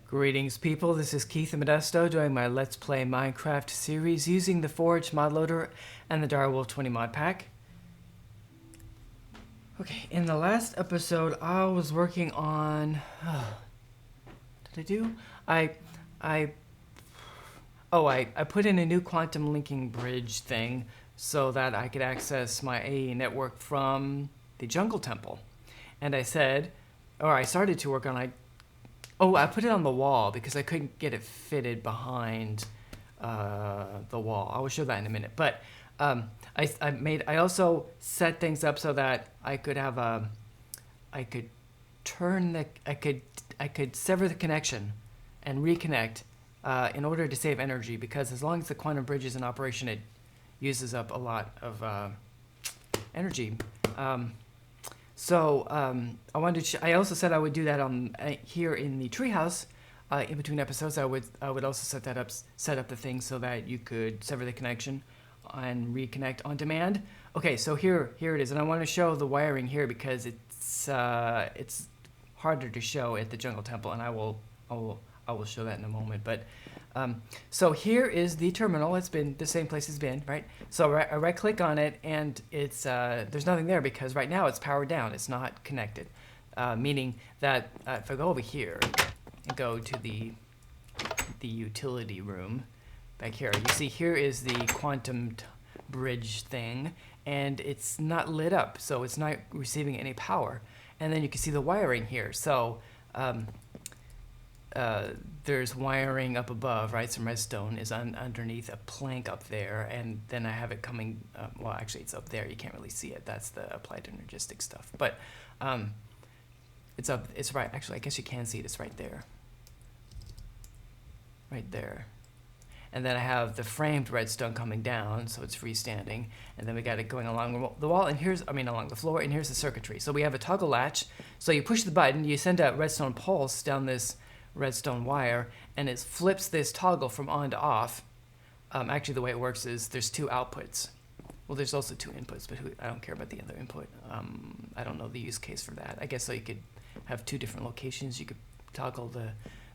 Greetings people, this is Keith Modesto doing my Let's Play Minecraft series using the Forge mod loader and the Direwolf 20 mod pack. Okay, in the last episode I was working on... I put in a new quantum linking bridge thing so that I could access my AE network from the Jungle Temple. And I started to work on I put it on the wall because I couldn't get it fitted behind the wall. I will show that in a minute. But I also set things up so that I could have I could sever the connection and reconnect in order to save energy, because as long as the quantum bridge is in operation, it uses up a lot of energy. I wanted to. I also said I would do that on here in the treehouse. In between episodes, I would also set up the thing so that you could sever the connection and reconnect on demand. Okay, so here it is, and I want to show the wiring here because it's harder to show at the Jungle Temple, and I will show that in a moment. But so here is the terminal. It's been the same place it's been, right? So I right click on it, and it's there's nothing there because right now it's powered down. It's not connected, meaning that if I go over here and go to the utility room back here, you see here is the quantum bridge thing, and it's not lit up, so it's not receiving any power. And then you can see the wiring here. So there's wiring up above, right? Some redstone is underneath a plank up there, and then I have it coming, well, actually it's up there, you can't really see it, that's the applied energistic stuff, but it's up, it's right, actually I guess you can see it, it's right there, and then I have the framed redstone coming down, so it's freestanding, and then we got it going along the wall, and along the floor, and here's the circuitry. So we have a toggle latch, so you push the button, you send a redstone pulse down this redstone wire, and it flips this toggle from on to off. Actually, the way it works is there's two outputs. Well, there's also two inputs, but I don't care about the other input. I don't know the use case for that. I guess so you could have two different locations. You could toggle the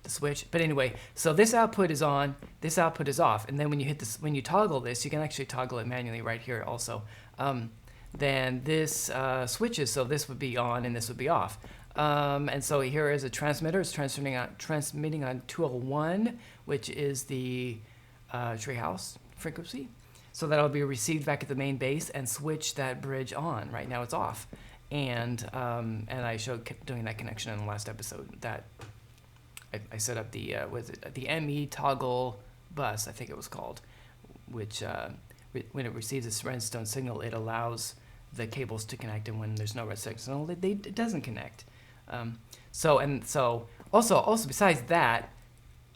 switch. But anyway, so this output is on, this output is off, and then when you hit this, when you toggle this, you can actually toggle it manually right here also. Then this switches, so this would be on and this would be off. And so here is a transmitter. It's transmitting on 201, which is the treehouse frequency. So that'll be received back at the main base and switch that bridge on. Right now it's off, and I showed doing that connection in the last episode. That I set up the the ME toggle bus, I think it was called, which when it receives this redstone signal, it allows the cables to connect, and when there's no redstone signal, it doesn't connect. So also besides that,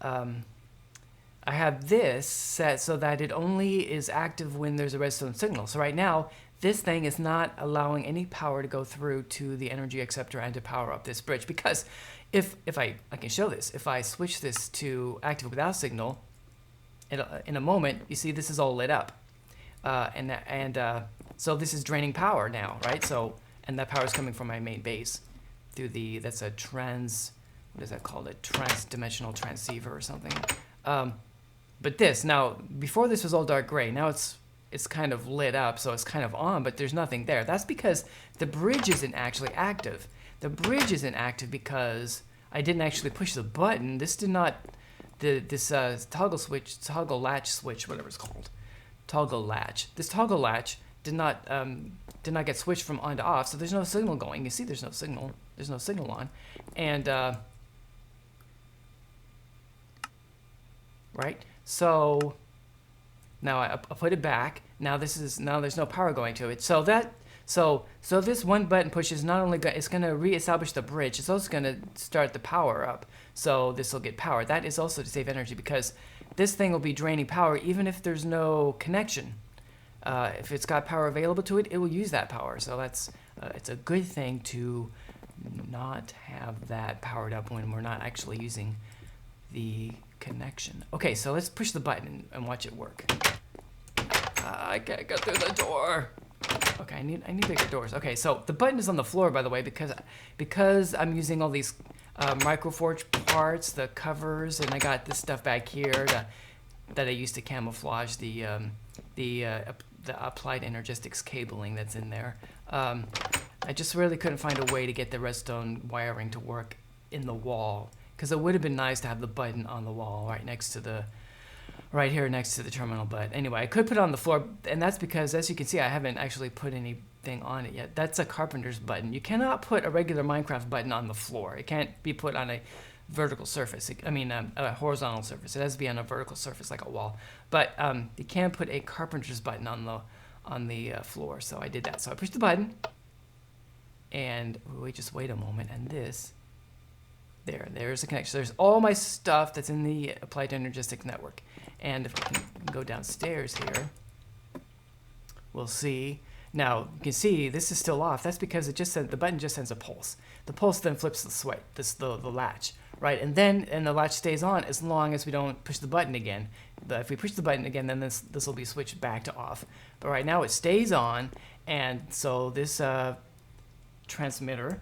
I have this set so that it only is active when there's a redstone signal. So right now, this thing is not allowing any power to go through to the energy acceptor and to power up this bridge, because if I can show this, if I switch this to active without signal, in a moment, you see this is all lit up, so this is draining power now, right? So, and that power is coming from my main base through that's a what is that called? A trans-dimensional transceiver or something. But this, now, before this was all dark gray, now it's kind of lit up, so it's kind of on, but there's nothing there. That's because the bridge isn't actually active. The bridge isn't active because I didn't actually push the button. This did not, this toggle latch switch, whatever it's called, toggle latch. This toggle latch did not get switched from on to off, so there's no signal going. You see, there's no signal. There's no signal on, and right. So now I put it back. Now there's no power going to it. So this one button push is not only it's going to reestablish the bridge, it's also going to start the power up. So this will get power. That is also to save energy, because this thing will be draining power even if there's no connection. if it's got power available to it, it will use that power. So that's it's a good thing to not have that powered up when we're not actually using the connection. Okay, so let's push the button and watch it work. I can't get through the door. Okay, I need bigger doors. Okay, so the button is on the floor, by the way, because I'm using all these microforge parts, the covers, and I got this stuff back here that I used to camouflage the applied energistics cabling that's in there. I just really couldn't find a way to get the redstone wiring to work in the wall, because it would have been nice to have the button on the wall right here next to the terminal. But anyway, I could put it on the floor, and that's because, as you can see, I haven't actually put anything on it yet. That's a carpenter's button. You cannot put a regular Minecraft button on the floor. It can't be put on a vertical surface. A horizontal surface. It has to be on a vertical surface like a wall. But you can put a carpenter's button on the floor. So I did that. So I pushed the button, and we just wait a moment, and there's the connection. There's all my stuff that's in the Applied Energistics network. And if we can go downstairs here, we'll see. Now, you can see this is still off. That's because the button just sends a pulse. The pulse then flips the latch, right? And the latch stays on as long as we don't push the button again. But if we push the button again, then this will be switched back to off. But right now it stays on, and so this transmitter,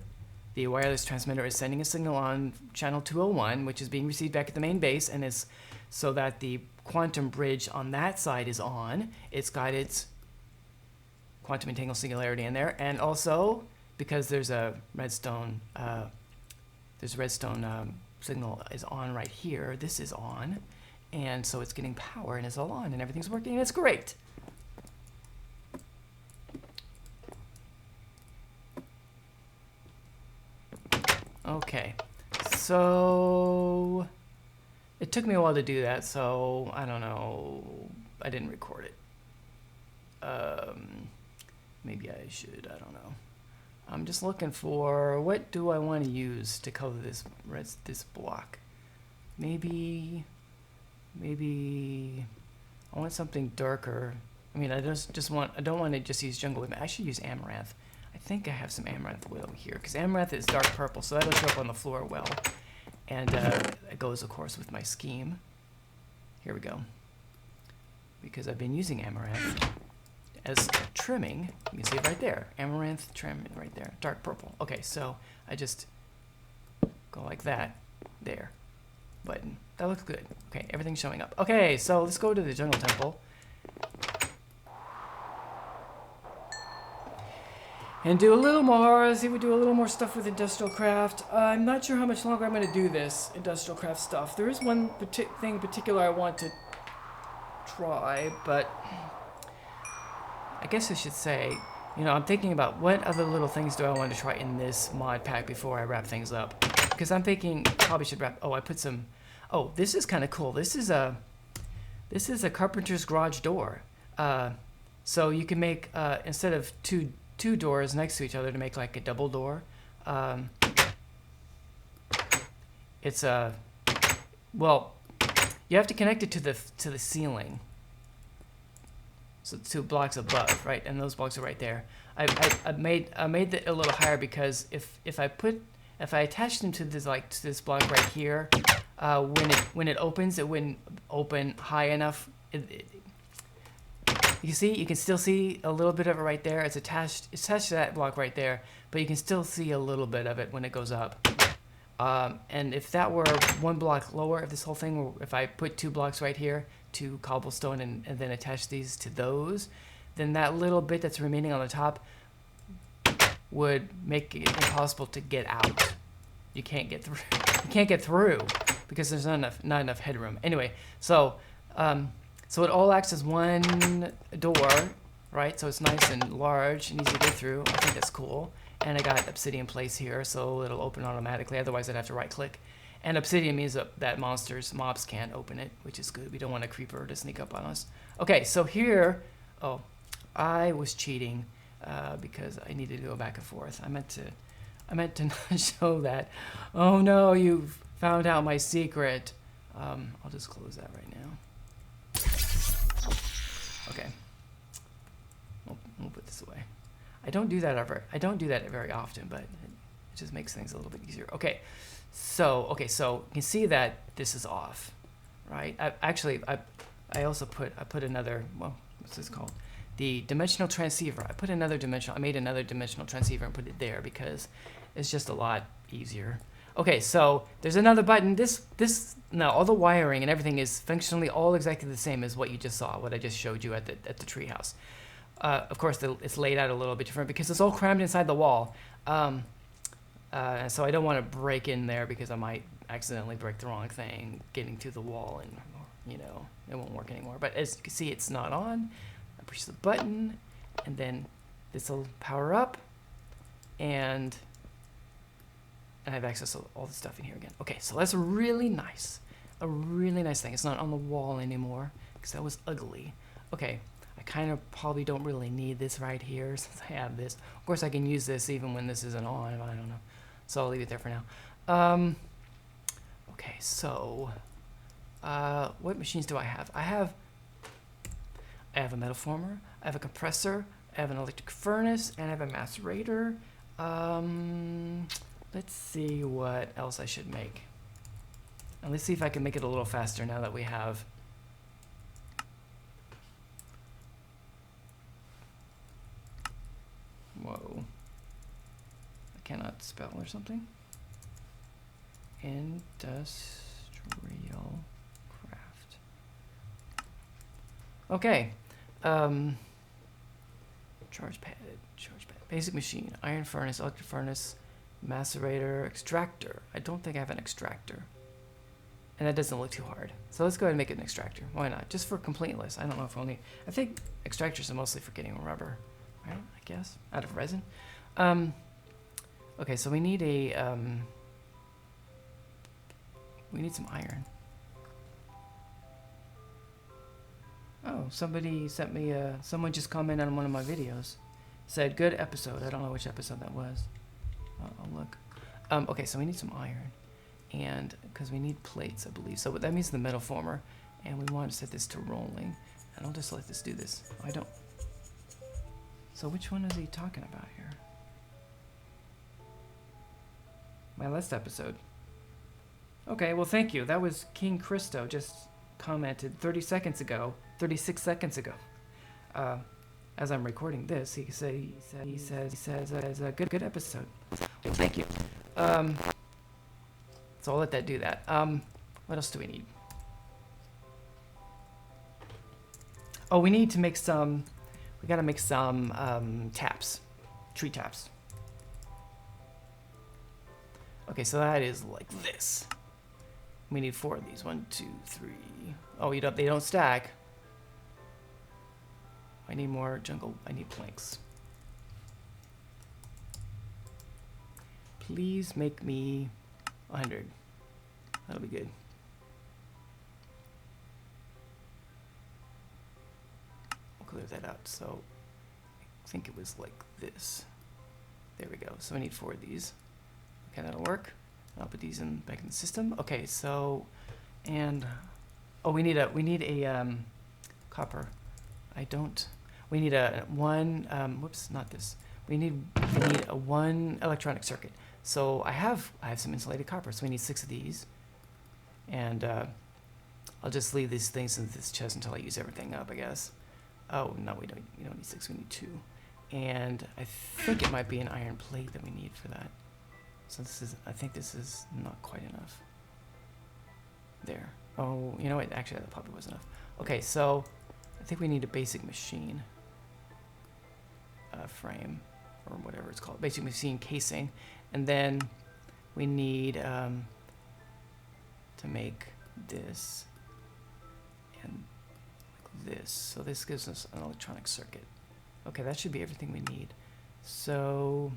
the wireless transmitter, is sending a signal on channel 201, which is being received back at the main base, and is so that the quantum bridge on that side is on. It's got its quantum entangled singularity in there, and also because there's a redstone signal is on right here. This is on, and so it's getting power, and it's all on, and everything's working, and it's great. Okay, so it took me a while to do that, so I don't know. I didn't record it. Maybe I should. I don't know. I'm just looking for, what do I want to use to color this block? Maybe I want something darker. I mean, I don't want to just use jungle wood. I should use amaranth. I think I have some amaranth wood over here, because amaranth is dark purple, so that'll show up on the floor well. And it goes, of course, with my scheme. Here we go. Because I've been using amaranth as trimming. You can see it right there. Amaranth trim right there. Dark purple. Okay, so I just go like that. There. Button. That looks good. Okay, everything's showing up. Okay, so let's go to the jungle temple. And do a little more. See if we do a little more stuff with IndustrialCraft. I'm not sure how much longer I'm going to do this IndustrialCraft stuff. There is one thing in particular I want to try, but I guess I should say, I'm thinking about what other little things do I want to try in this mod pack before I wrap things up. Because I'm thinking probably should wrap. Oh, I put some. Oh, this is kind of cool. This is a carpenter's garage door. So you can make instead of two doors next to each other to make like a double door. It's a you have to connect it to the ceiling. So 2 blocks above, right? And those blocks are right there. I made it a little higher because if I attach them to this block right here, when it opens, it wouldn't open high enough. You can still see a little bit of it right there. It's attached to that block right there, but you can still see a little bit of it when it goes up. And if that were 1 block lower, if this whole thing if I put 2 blocks right here, 2 cobblestone, and then attach these to those, then that little bit that's remaining on the top would make it impossible to get out. You can't get through. You can't get through because there's not enough headroom. Anyway, so it all acts as one door, right? So it's nice and large and easy to get through. I think that's cool. And I got obsidian place here, so it'll open automatically. Otherwise, I'd have to right-click. And obsidian means that mobs can't open it, which is good. We don't want a creeper to sneak up on us. Okay, so here, I was cheating because I needed to go back and forth. I meant to not show that. Oh no, you've found out my secret. I'll just close that right now. Okay. I don't do that very often, but it just makes things a little bit easier. Okay, so you can see that this is off, right? I also put another, well, what's this called? The dimensional transceiver. I made another dimensional transceiver and put it there because it's just a lot easier. Okay, so there's another button. Now all the wiring and everything is functionally all exactly the same as what you just saw, what I just showed you at the treehouse. Of course, it's laid out a little bit different because it's all crammed inside the wall. So I don't want to break in there because I might accidentally break the wrong thing getting to the wall, and it won't work anymore. But as you can see, it's not on. I push the button, and then this will power up, and I have access to all the stuff in here again. Okay, so that's a really nice thing. It's not on the wall anymore because that was ugly. Okay, I kind of probably don't really need this right here since I have this. Of course, I can use this even when this isn't on. I don't know, so I'll leave it there for now. Okay, so what machines do I have? I have a metal former, I have a compressor, I have an electric furnace, and I have a macerator. Let's see what else I should make. And let's see if I can make it a little faster now that we have. Whoa. I cannot spell or something. IndustrialCraft. Okay. Charge pad. Basic machine. Iron furnace, electric furnace, macerator, extractor. I don't think I have an extractor. And that doesn't look too hard. So let's go ahead and make it an extractor. Why not? Just for completeness. I don't know if only. I think extractors are mostly for getting rubber, right? I guess out of resin. Okay, so we need some iron. Oh, somebody sent me someone just commented on one of my videos. Said good episode. I don't know which episode that was. I'll look. Okay, so we need some iron, and because we need plates, I believe. So that means the metal former, and we want to set this to rolling. And I'll just let this do this. I don't. So which one is he talking about here? My last episode. Okay, well, thank you. That was King Christo just commented 36 seconds ago. As I'm recording this, he says a good episode. Well, thank you. So I'll let that do that. What else do we need? Oh, we need to make some. We gotta make some taps, tree taps. Okay, so that is like this. We need 4 of these. 1, 2, 3. Oh, they don't stack. I need more jungle. I need planks. Please make me 100. That'll be good. We'll clear that out. So I think it was like this. There we go. So I need 4 of these. Okay, that'll work. I'll put these back in the system. Okay, so, and we need a copper. We need a one. Whoops, not this. We need a 1 electronic circuit. So I have some insulated copper. So we need 6 of these, and I'll just leave these things in this chest until I use everything up, I guess. Oh no, we don't need 6. We need 2, and I think it might be an iron plate that we need for that. So I think this is not quite enough. There. Oh, you know what? Actually, that probably was enough. Okay, so I think we need a basic machine frame, or whatever it's called. Basic machine casing. And then we need to make this and like this. So this gives us an electronic circuit. Okay, that should be everything we need. So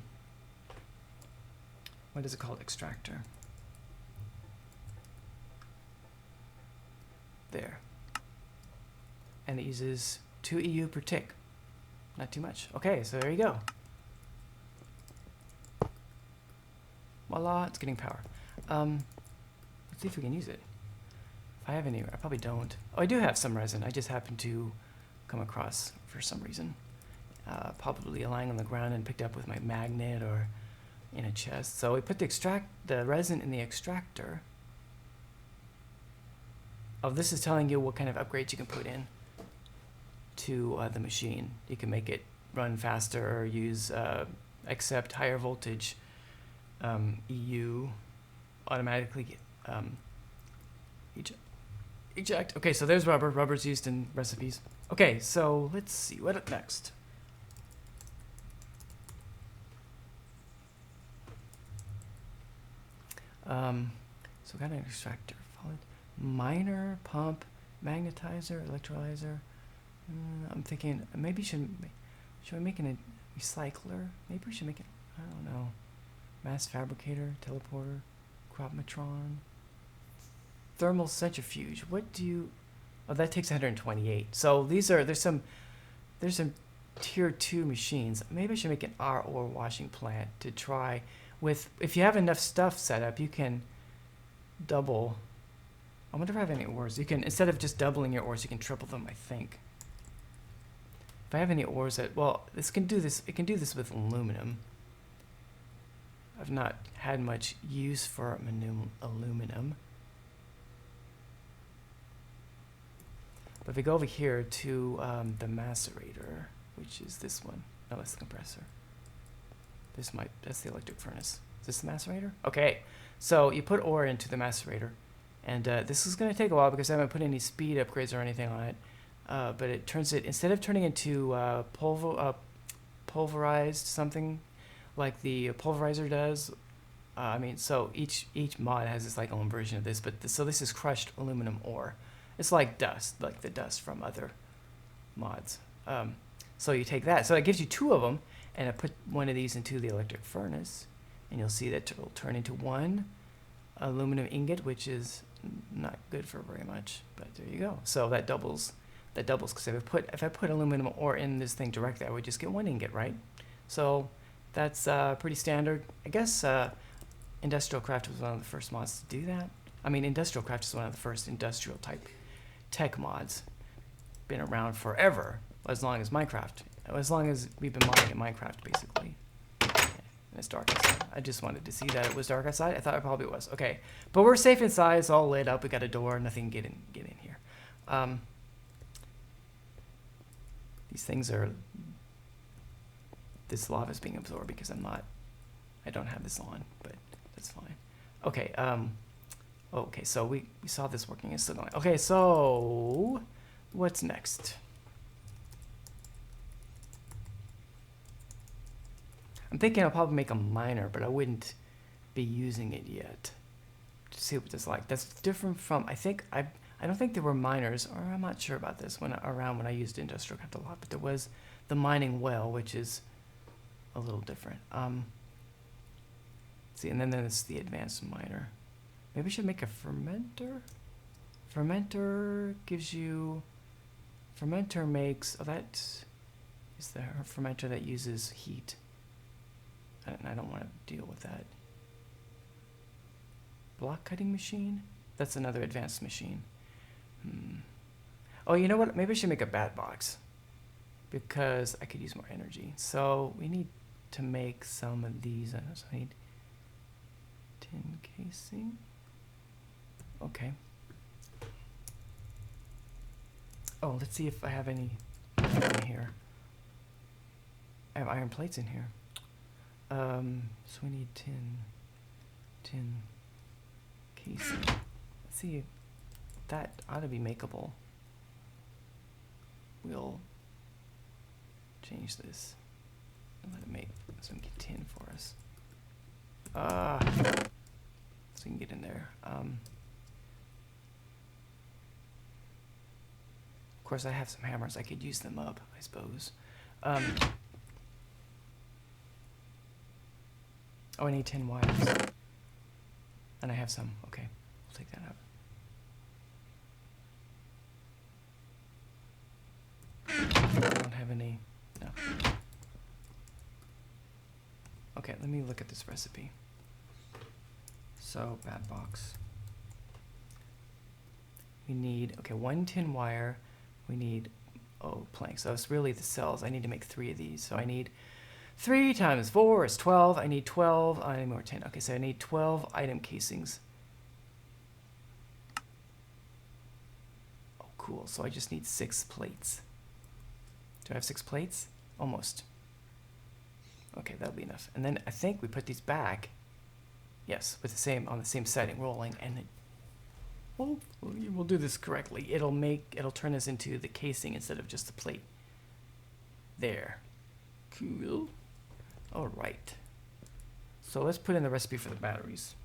what is it called? Extractor. There. And it uses 2 EU per tick. Not too much. Okay, so there you go. Voila, it's getting power. Let's see if we can use it. If I have any, I probably don't. Oh, I do have some resin. I just happened to come across for some reason. probably lying on the ground and picked up with my magnet or in a chest. So we put the resin in the extractor. Oh, this is telling you what kind of upgrades you can put in to the machine. You can make it run faster or use accept higher voltage EU automatically eject. Okay, so there's rubber. Rubber's used in recipes. Okay, so let's see what next. So we got an extractor, followed miner, pump, magnetizer, electrolyzer. I'm thinking maybe should we make a recycler? Maybe we should make it. I don't know. Mass fabricator, teleporter, cropmatron, thermal centrifuge. What do you? Oh, that takes 128. So there's some tier 2 machines. Maybe I should make an ore washing plant to try with. If you have enough stuff set up, you can double. I wonder if I have any ores. You can, instead of just doubling your ores, you can triple them, I think. If I have any ores that, well, this can do this. It can do this with aluminum. I've not had much use for aluminum. But if we go over here to the macerator, which is this one. No, that's the compressor. That's the electric furnace. Is this the macerator? Okay, so you put ore into the macerator, and this is going to take a while because I haven't put any speed upgrades or anything on it. But it turns it, instead of turning into pulverized something like the pulverizer does. I mean, so each mod has its like own version of this, but so this is crushed aluminum ore. It's like dust, like the dust from other mods. So you take that. So it gives you 2 of them, and I put one of these into the electric furnace, and you'll see that it'll turn into 1 aluminum ingot, which is not good for very much, but there you go. So that doubles, because if I put aluminum ore in this thing directly, I would just get 1 ingot, right? So that's pretty standard. I guess IndustrialCraft was one of the first mods to do that. I mean, IndustrialCraft is one of the first industrial type tech mods. Been around forever, as long as Minecraft. As long as we've been modding in Minecraft, basically. And it's dark outside. I just wanted to see that it was dark outside. I thought it probably was. Okay, but we're safe inside. It's all lit up. We got a door. Nothing get in here. These things are. This lava is being absorbed because I don't have this on, but that's fine. Okay, okay, so we saw this working. It's still going. Okay, so what's next? I'm thinking I'll probably make a miner, but I wouldn't be using it yet. To see what it's like. That's different from, I don't think there were miners, or I'm not sure about this when I used IndustrialCraft a lot, but there was the mining well, which is a little different. See, and then there's the advanced miner. Maybe I should make a fermenter. Fermenter gives you. Fermenter makes. Oh, that is the fermenter that uses heat. And I don't want to deal with that. Block cutting machine. That's another advanced machine. Oh, you know what? Maybe I should make a bat box because I could use more energy. So we need to make some of these. So I need tin casing. Okay. Oh, let's see if I have any in here. I have iron plates in here. So we need tin casing. Let's see. That ought to be makeable. We'll change this and let it make some tin for us. So we can get in there. Of course, I have some hammers. I could use them up, I suppose. Oh, I need 10 wires. And I have some. Okay, we'll take that up. I don't have any. No. Okay, let me look at this recipe. So, bat box. We need, okay, 1 tin wire. We need planks. So it's really the cells. I need to make 3 of these. So I need 3 times 4 is 12. I need 12. I need more 10. Okay, so I need 12 item casings. Oh, cool. So I just need 6 plates. Do I have 6 plates? Almost. Okay, that'll be enough. And then I think we put these back. Yes, with the same on the same setting, rolling, and it, we'll do this correctly. It'll turn this into the casing instead of just the plate. There. Cool. All right. So let's put in the recipe for the batteries.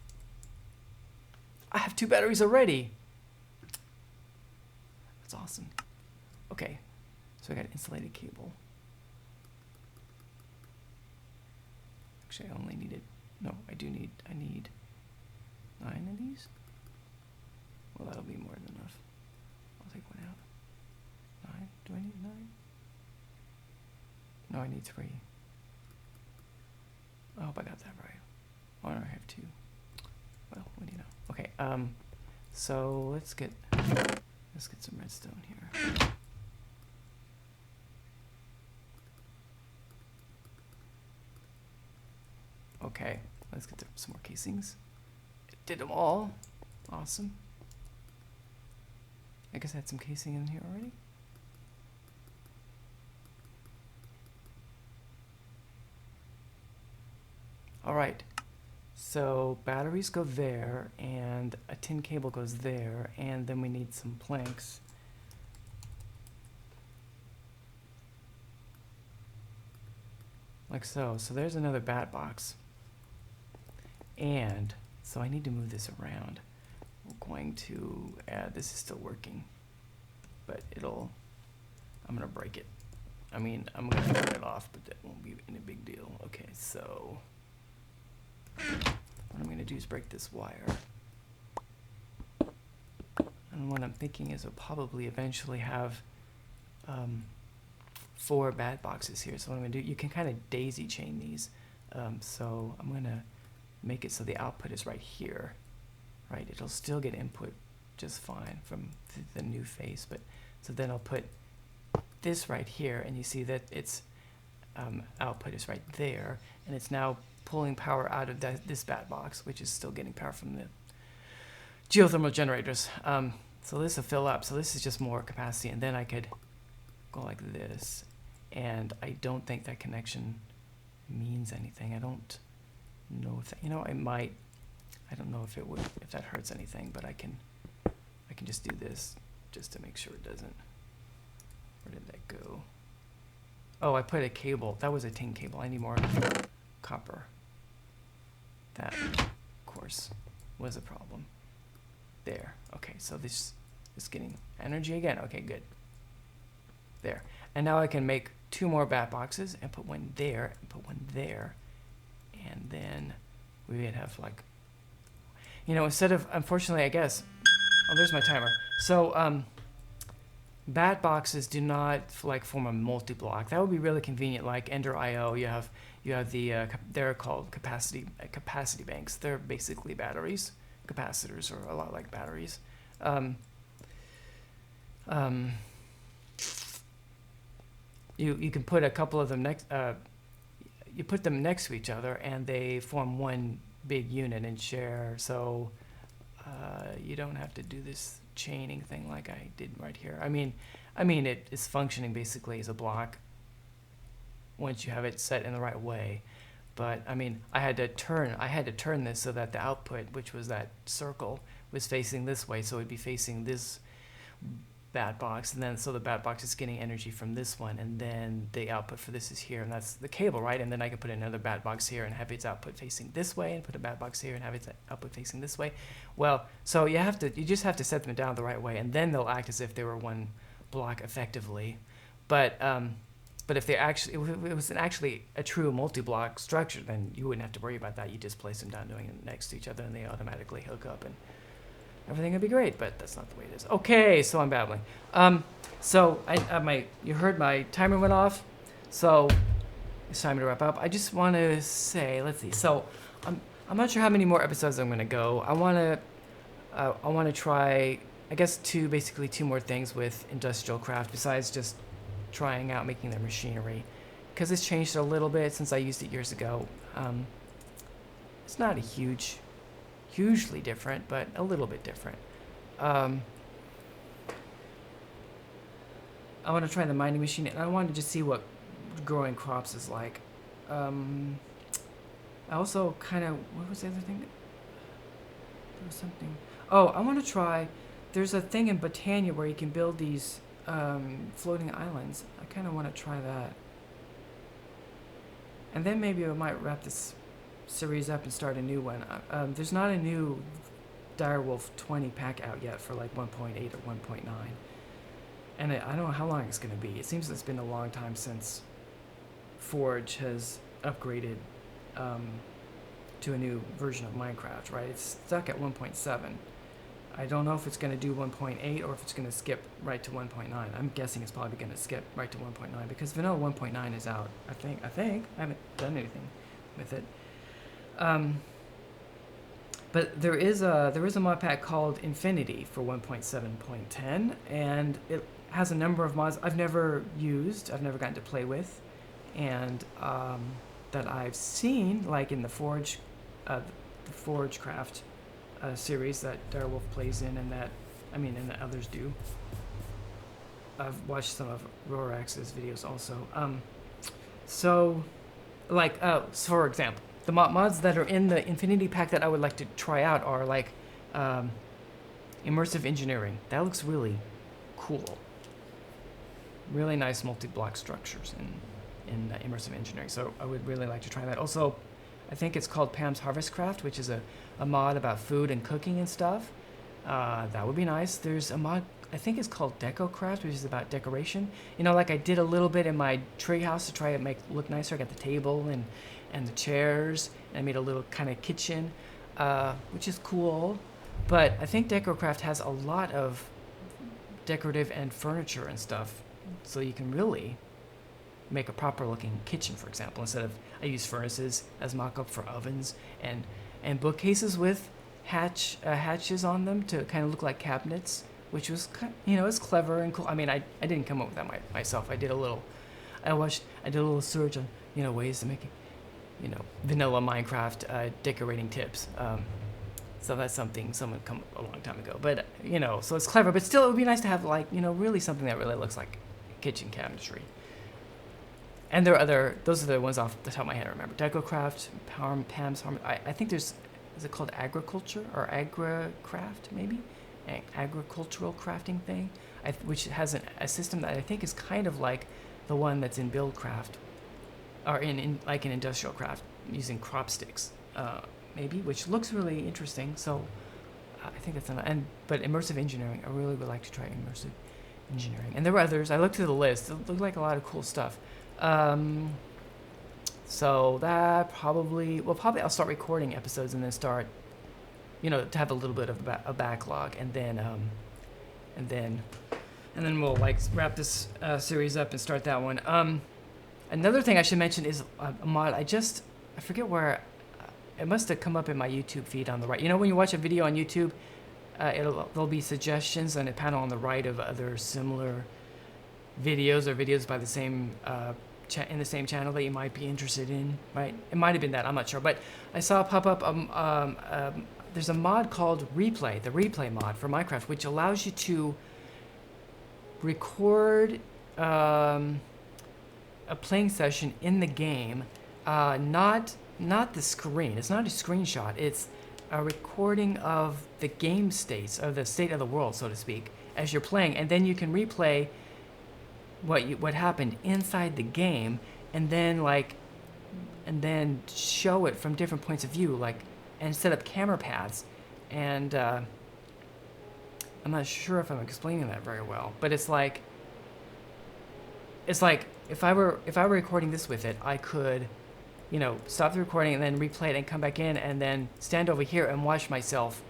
I have 2 batteries already. That's awesome. Okay. So I got insulated cable. Actually, I only needed, no, I need 9 of these. Well, that'll be more than enough. I'll take one out. 9, do I need 9? No, I need 3. I hope I got that right. Oh, no, I have 2. Well, what do you know? Okay, so let's get some redstone here. Okay, let's get some more casings. Did them all. Awesome. I guess I had some casing in here already. All right. So batteries go there, and a tin cable goes there, and then we need some planks. Like so. So there's another bat box. And so I need to move this around. We're going to add, this is still working, but I'm gonna break it. I mean, I'm gonna turn it off, but that won't be any big deal. Okay, so what I'm gonna do is break this wire. And what I'm thinking is I'll probably eventually have 4 bat boxes here. So what I'm gonna do, you can kind of daisy chain these. So I'm gonna make it so the output is right here, right? It'll still get input just fine from the new face, but so then I'll put this right here, and you see that its output is right there, and it's now pulling power out of this bat box, which is still getting power from the geothermal generators. So this will fill up. So this is just more capacity, and then I could go like this, and I don't think that connection means anything. I don't know if that, you know, I might. I don't know if it would, if that hurts anything, but I can just do this just to make sure it doesn't. Where did that go? Oh, I put a cable. That was a tin cable. I need more copper. That, of course, was a problem. There. Okay, so this is getting energy again. Okay, good. There. And now I can make 2 more bat boxes and put one there and put one there. And then we would have, like, you know, instead of, unfortunately, I guess, oh, there's my timer. So, bat boxes do not like form a multi-block. That would be really convenient. Like Ender IO, you have the they're called capacity banks. They're basically batteries. Capacitors are a lot like batteries. You can put a couple of them next. You put them next to each other, and they form one big unit and share. So you don't have to do this chaining thing like I did right here. I mean, it is functioning basically as a block once you have it set in the right way. But I mean, I had to turn this so that the output, which was that circle, was facing this way. So it'd be facing this bat box, and then so the bat box is getting energy from this one, and then the output for this is here, and that's the cable, right? And then I could put another bat box here and have its output facing this way, and put a bat box here and have its output facing this way. Well, so you just have to set them down the right way, and then they'll act as if they were one block effectively. But if they actually, if it was actually a true multi-block structure, then you wouldn't have to worry about that. You just place them down doing it next to each other, and they automatically hook up, and everything would be great. But that's not the way it is. Okay, so I'm babbling. So you heard my timer went off, so it's time to wrap up. I just want to say, let's see. So I'm not sure how many more episodes I'm going to go. I want to try, I guess, basically two more things with IndustrialCraft besides just trying out making their machinery, because it's changed a little bit since I used it years ago. It's not a hugely different, but a little bit different. I want to try the mining machine, and I wanted to just see what growing crops is like. I also kind of, what was the other thing? There was something. Oh, I want to try, there's a thing in Botania where you can build these floating islands. I kind of want to try that. And then maybe I might wrap this series up and start a new one. There's not a new Direwolf 20 pack out yet for like 1.8 or 1.9. And I don't know how long it's going to be. It seems it's been a long time since Forge has upgraded to a new version of Minecraft, right? It's stuck at 1.7. I don't know if it's going to do 1.8 or if it's going to skip right to 1.9. I'm guessing it's probably going to skip right to 1.9 because vanilla 1.9 is out. I think. I haven't done anything with it. But there is a mod pack called Infinity for 1.7.10, and it has a number of mods I've never used, I've never gotten to play with, and that I've seen, like in the ForgeCraft series that Direwolf plays in, and that others do. I've watched some of Rorax's videos also. So for example, the mods that are in the Infinity pack that I would like to try out are like immersive engineering. That looks really cool. Really nice multi-block structures in immersive engineering. So I would really like to try that. Also, I think it's called Pam's Harvest Craft, which is a mod about food and cooking and stuff. That would be nice. There's a mod, I think it's called DecoCraft, which is about decoration. You know, like I did a little bit in my treehouse to try to make it look nicer. I got the table and the chairs, and I made a little kind of kitchen, which is cool. But I think DecoCraft has a lot of decorative and furniture and stuff, so you can really make a proper looking kitchen, for example, instead of, I use furnaces as mock-up for ovens, and bookcases with hatches on them to kind of look like cabinets, which was it's clever and cool. I mean, I didn't come up with that myself. I did a little search on ways to make it, vanilla Minecraft decorating tips. So that's something someone come a long time ago. But so it's clever, but still it would be nice to have really something that really looks like kitchen cabinetry. And those are the ones off the top of my head I remember. DecoCraft, Pam's Harm. I think is it called agriculture or AgriCraft maybe? Agricultural crafting thing, which has a system that I think is kind of like the one that's in BuildCraft, or in IndustrialCraft, using crop sticks, maybe, which looks really interesting. So I think that's but immersive engineering, I really would like to try immersive engineering. And there were others. I looked through the list. It looked like a lot of cool stuff. So that probably I'll start recording episodes and then start, to have a little bit of a backlog, and then we'll wrap this series up and start that one. Another thing I should mention is a mod. I forget where. It must have come up in my YouTube feed on the right. When you watch a video on YouTube, there'll be suggestions on a panel on the right of other similar videos or videos by the same in the same channel that you might be interested in, right? It might have been that, I'm not sure, but I saw pop up there's a mod called Replay, the Replay mod for Minecraft, which allows you to record a playing session in the game, not the screen. It's not a screenshot. It's a recording of the game states, of the state of the world, so to speak, as you're playing, and then you can replay what happened inside the game, and then show it from different points of view, and set up camera paths. And I'm not sure if I'm explaining that very well, but it's like if I were recording this with it, I could stop the recording and then replay it and come back in and then stand over here and watch myself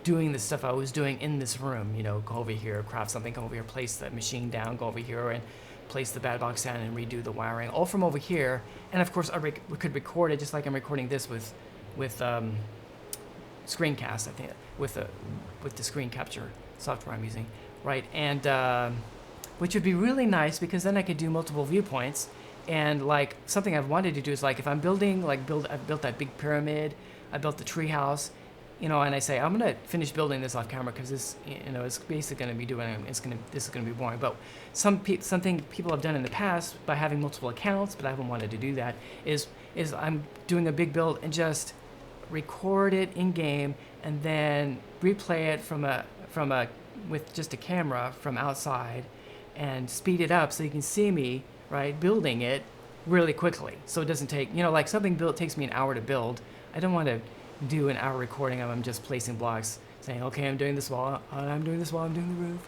doing the stuff I was doing in this room. Go over here, craft something, come over here, place the machine down, go over here and place the bad box down and redo the wiring, all from over here. And of course, we could record it just like I'm recording this with screencast, I think, with the screen capture software I'm using, right? And which would be really nice because then I could do multiple viewpoints. And like something I've wanted to do is like if I'm building, like I've built that big pyramid, I built the tree house, and I say I'm gonna finish building this off camera because this, it's basically gonna be this is gonna be boring. But something people have done in the past by having multiple accounts, but I haven't wanted to do that, is I'm doing a big build and just record it in game and then replay it from a with just a camera from outside and speed it up so you can see me building it really quickly, so it doesn't take like something built takes me an hour to build. I don't want to do an hour recording of I'm just placing blocks saying okay I'm doing this wall, I'm doing this wall, I'm doing the roof,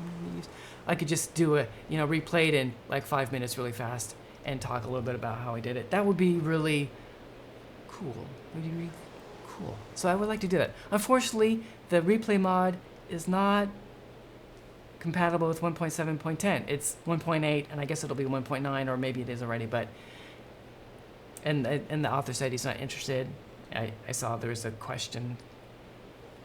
I could just do a replay it in like 5 minutes really fast and talk a little bit about how I did it. That would be really cool. Would you be cool? So I would like to do that. Unfortunately, the replay mod is not compatible with 1.7.10. It's 1.8, and I guess it'll be 1.9, or maybe it is already. But and the author said he's not interested. I saw there was a question.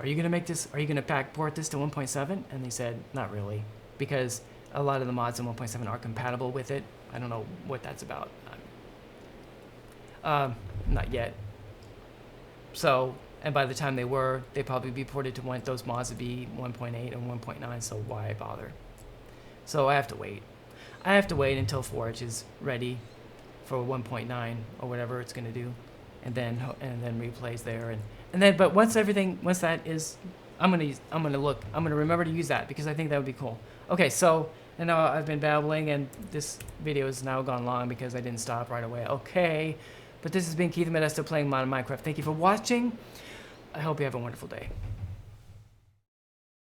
Are you gonna make this? Are you gonna port this to 1.7? And they said not really, because a lot of the mods in 1.7 are compatible with it. I don't know what that's about. Not yet. So, and by the time they'd probably be ported to those mods would be 1.8 and 1.9, so why bother? So I have to wait. I have to wait until Forge is ready for 1.9 or whatever it's going to do, and then replays there, and then but once that is, I'm gonna remember to use that because I think that would be cool. Okay, so I know I've been babbling and this video has now gone long because I didn't stop right away. Okay. But this has been Keith Modesto playing Minecraft. Thank you for watching. I hope you have a wonderful day.